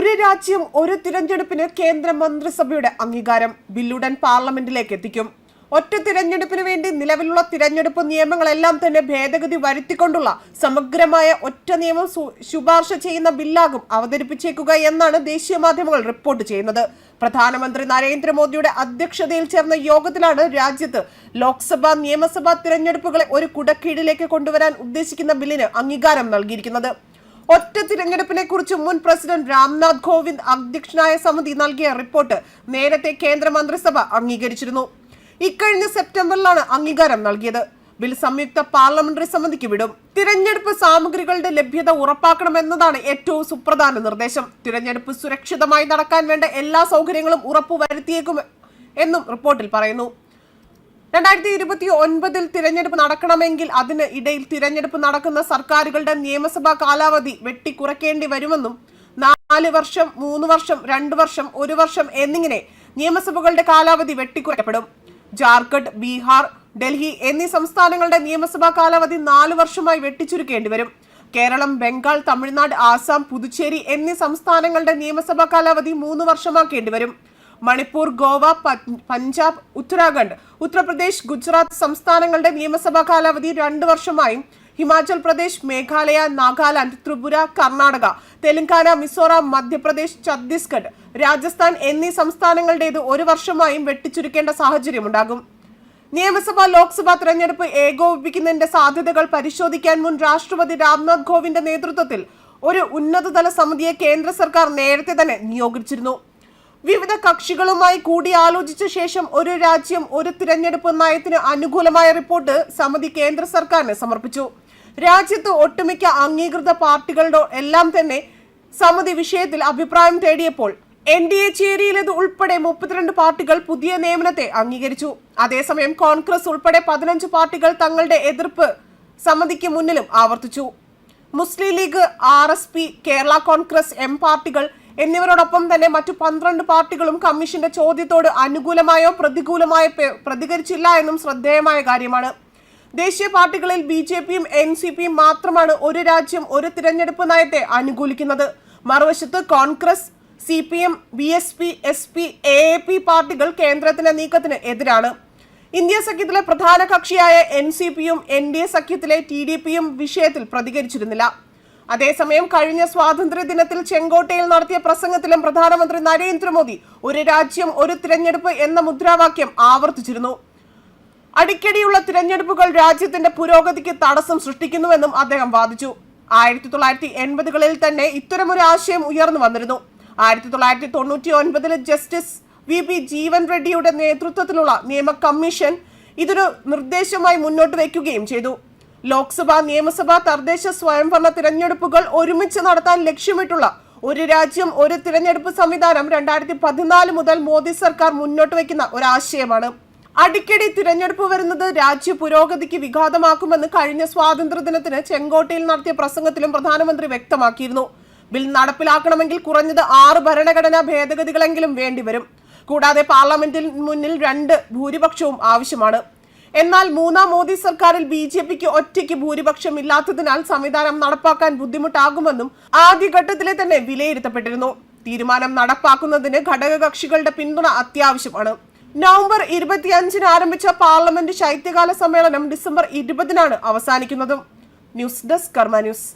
ഒരു രാജ്യം ഒരു തിരഞ്ഞെടുപ്പിന് കേന്ദ്ര മന്ത്രിസഭയുടെ അംഗീകാരം ബില്ലുടൻ പാർലമെന്റിലേക്ക് എത്തിക്കും. ഒറ്റ തിരഞ്ഞെടുപ്പിന് വേണ്ടി നിലവിലുള്ള തിരഞ്ഞെടുപ്പ് നിയമങ്ങളെല്ലാം തന്നെ ഭേദഗതി വരുത്തിക്കൊണ്ടുള്ള സമഗ്രമായ ഒറ്റ നിയമം ശുപാർശ ചെയ്യുന്ന ബില്ലാകും അവതരിപ്പിച്ചേക്കുക എന്നാണ് ദേശീയ മാധ്യമങ്ങൾ റിപ്പോർട്ട് ചെയ്യുന്നത്. പ്രധാനമന്ത്രി നരേന്ദ്രമോദിയുടെ അധ്യക്ഷതയിൽ ചേർന്ന യോഗത്തിലാണ് രാജ്യത്ത് ലോക്സഭാ നിയമസഭാ തിരഞ്ഞെടുപ്പുകളെ ഒരു കുടക്കീഴിലേക്ക് കൊണ്ടുവരാൻ ഉദ്ദേശിക്കുന്ന ബില്ലിന് അംഗീകാരം നൽകിയിരിക്കുന്നത്. ഒറ്റ തിരഞ്ഞെടുപ്പിനെ കുറിച്ച് മുൻ പ്രസിഡന്റ് രാംനാഥ് കോവിന്ദ് അധ്യക്ഷനായ സമിതി നൽകിയ റിപ്പോർട്ട് നേരത്തെ കേന്ദ്ര മന്ത്രിസഭ അംഗീകരിച്ചിരുന്നു. ഇക്കഴിഞ്ഞ സെപ്റ്റംബറിലാണ് അംഗീകാരം നൽകിയത്. ബിൽ സംയുക്ത പാർലമെന്ററി സമിതിക്ക് വിടും. തിരഞ്ഞെടുപ്പ് സാമഗ്രികളുടെ ലഭ്യത ഉറപ്പാക്കണമെന്നതാണ് ഏറ്റവും സുപ്രധാന നിർദ്ദേശം. തിരഞ്ഞെടുപ്പ് സുരക്ഷിതമായി നടക്കാൻ വേണ്ട എല്ലാ സൗകര്യങ്ങളും ഉറപ്പുവരുത്തിയേക്കും എന്നും റിപ്പോർട്ടിൽ പറയുന്നു. 2029 തിരഞ്ഞെടുപ്പ് നടക്കണമെങ്കിൽ അതിന് ഇടയിൽ തിരഞ്ഞെടുപ്പ് നടക്കുന്ന സർക്കാരുകളുടെ നിയമസഭാ കാലാവധി വെട്ടിക്കുറയ്ക്കേണ്ടി വരുമെന്നും 4 വർഷം, 3 വർഷം, 2 വർഷം, 1 വർഷം എന്നിങ്ങനെ നിയമസഭകളുടെ കാലാവധി വെട്ടിക്കുറയ്ക്കപ്പെടും. ജാർഖണ്ഡ്, ബീഹാർ, ഡൽഹി എന്നീ സംസ്ഥാനങ്ങളുടെ നിയമസഭാ കാലാവധി 4 വർഷമായി വെട്ടിച്ചുരുക്കേണ്ടി വരും. കേരളം, ബംഗാൾ, തമിഴ്നാട്, ആസാം, പുതുച്ചേരി എന്നീ സംസ്ഥാനങ്ങളുടെ നിയമസഭാ കാലാവധി 3 വർഷമാക്കേണ്ടി വരും. മണിപ്പൂർ, ഗോവ, പഞ്ചാബ്, ഉത്തരാഖണ്ഡ്, ഉത്തർപ്രദേശ്, ഗുജറാത്ത് സംസ്ഥാനങ്ങളുടെ നിയമസഭാ കാലാവധി 2 വർഷമായും ഹിമാചൽ പ്രദേശ്, മേഘാലയ, നാഗാലാൻഡ്, ത്രിപുര, കർണാടക, തെലങ്കാന, മിസോറാം, മധ്യപ്രദേശ്, ഛത്തീസ്ഗഡ്, രാജസ്ഥാൻ എന്നീ സംസ്ഥാനങ്ങളുടേത് 1 വർഷമായും വെട്ടിച്ചുരുക്കേണ്ട സാഹചര്യമുണ്ടാകും. നിയമസഭാ ലോക്സഭാ തെരഞ്ഞെടുപ്പ് ഏകോപിപ്പിക്കുന്നതിന്റെ സാധ്യതകൾ പരിശോധിക്കാൻ മുൻ രാഷ്ട്രപതി രാംനാഥ് കോവിന്ദിന്റെ നേതൃത്വത്തിൽ ഒരു ഉന്നതതല സമിതിയെ കേന്ദ്ര സർക്കാർ നേരത്തെ തന്നെ നിയോഗിച്ചിരുന്നു. വിവിധ കക്ഷികളുമായി കൂടിയാലോചിച്ച ശേഷം ഒരു രാജ്യം ഒരു തിരഞ്ഞെടുപ്പ് നയത്തിന് അനുകൂലമായ റിപ്പോർട്ട് സമിതി കേന്ദ്ര സർക്കാരിന് സമർപ്പിച്ചു. രാജ്യത്ത് ഒട്ടുമിക്ക അംഗീകൃത പാർട്ടികളുടെ എല്ലാം തന്നെ സമിതി വിഷയത്തിൽ അഭിപ്രായം തേടിയപ്പോൾ NDA ചേരിയിലേത് ഉൾപ്പെടെ 32 പാർട്ടികൾ പുതിയ നിയമനത്തെ അംഗീകരിച്ചു. അതേസമയം കോൺഗ്രസ് ഉൾപ്പെടെ 15 പാർട്ടികൾ തങ്ങളുടെ എതിർപ്പ് സമിതിക്ക് മുന്നിലും ആവർത്തിച്ചു. മുസ്ലിം ലീഗ്, RSP, കേരള കോൺഗ്രസ് എം പാർട്ടികൾ എന്നിവരോടൊപ്പം തന്നെ മറ്റു 12 പാർട്ടികളും കമ്മീഷന്റെ ചോദ്യത്തോട് അനുകൂലമായോ പ്രതികൂലമായോ പ്രതികരിച്ചില്ല എന്നും ശ്രദ്ധേയമായ കാര്യമാണ്. ദേശീയ പാർട്ടികളിൽ BJPയും NCPയും മാത്രമാണ് ഒരു രാജ്യം ഒരു തിരഞ്ഞെടുപ്പ് നയത്തെ അനുകൂലിക്കുന്നത്. മറുവശത്ത് Congress, CPM, BSP, SP, AAP പാർട്ടികൾ കേന്ദ്രത്തിന്റെ നീക്കത്തിന് എതിരാണ്. ഇന്ത്യ സഖ്യത്തിലെ പ്രധാന കക്ഷിയായ NCPയും NDA സഖ്യത്തിലെ TDPയും വിഷയത്തിൽ പ്രതികരിച്ചിരുന്നില്ല. അതേസമയം കഴിഞ്ഞ സ്വാതന്ത്ര്യ ദിനത്തിൽ ചെങ്കോട്ടയിൽ നടത്തിയ പ്രസംഗത്തിലും പ്രധാനമന്ത്രി നരേന്ദ്രമോദി ഒരു രാജ്യം ഒരു തിരഞ്ഞെടുപ്പ് എന്ന മുദ്രാവാക്യം ആവർത്തിച്ചിരുന്നു. അടിക്കടിയുള്ള തിരഞ്ഞെടുപ്പുകൾ രാജ്യത്തിന്റെ പുരോഗതിക്ക് തടസ്സം സൃഷ്ടിക്കുന്നുവെന്നും അദ്ദേഹം വാദിച്ചു. 1980കളിൽ തന്നെ ഇത്തരമൊരു ആശയം ഉയർന്നു വന്നിരുന്നു. 1999 ജസ്റ്റിസ് VP ജീവൻ റെഡ്ഡിയുടെ നേതൃത്വത്തിലുള്ള നിയമ കമ്മീഷൻ ഇതൊരു നിർദ്ദേശമായി മുന്നോട്ട് വയ്ക്കുകയും ചെയ്തു. ലോക്സഭ, നിയമസഭ, തദ്ദേശ സ്വയംഭരണ തിരഞ്ഞെടുപ്പുകൾ ഒരുമിച്ച് നടത്താൻ ലക്ഷ്യമിട്ടുള്ള ഒരു രാജ്യം ഒരു തിരഞ്ഞെടുപ്പ് സംവിധാനം 2014 മുതൽ മോദി സർക്കാർ മുന്നോട്ട് വയ്ക്കുന്ന ഒരാശയമാണ്. അടിക്കടി തിരഞ്ഞെടുപ്പ് വരുന്നത് രാജ്യ പുരോഗതിക്ക് വിഘാതമാക്കുമെന്ന് കഴിഞ്ഞ സ്വാതന്ത്ര്യ ദിനത്തിന് ചെങ്കോട്ടയിൽ നടത്തിയ പ്രസംഗത്തിലും പ്രധാനമന്ത്രി വ്യക്തമാക്കിയിരുന്നു. ബിൽ നടപ്പിലാക്കണമെങ്കിൽ കുറഞ്ഞത് 6 ഭരണഘടനാ ഭേദഗതികളെങ്കിലും വേണ്ടിവരും. കൂടാതെ പാർലമെന്റിൽ മുന്നിൽ 2 ഭൂരിപക്ഷവും ആവശ്യമാണ്. എന്നാൽ 3ാം മോദി സർക്കാരിൽ BJPക്ക് ഒറ്റയ്ക്ക് ഭൂരിപക്ഷം ഇല്ലാത്തതിനാൽ സംവിധാനം നടപ്പാക്കാൻ ബുദ്ധിമുട്ടാകുമെന്നും ആദ്യഘട്ടത്തിലെ തന്നെ വിലയിരുത്തപ്പെട്ടിരുന്നു. തീരുമാനം നടപ്പാക്കുന്നതിന് ഘടകകക്ഷികളുടെ പിന്തുണ അത്യാവശ്യമാണ്. നവംബർ 25-ന് ആരംഭിച്ച പാർലമെന്റ് ശൈത്യകാല സമ്മേളനം ഡിസംബർ 20-നാണ് അവസാനിക്കുന്നതും. ന്യൂസ് ഡെസ്ക് കർമ്മ ന്യൂസ്.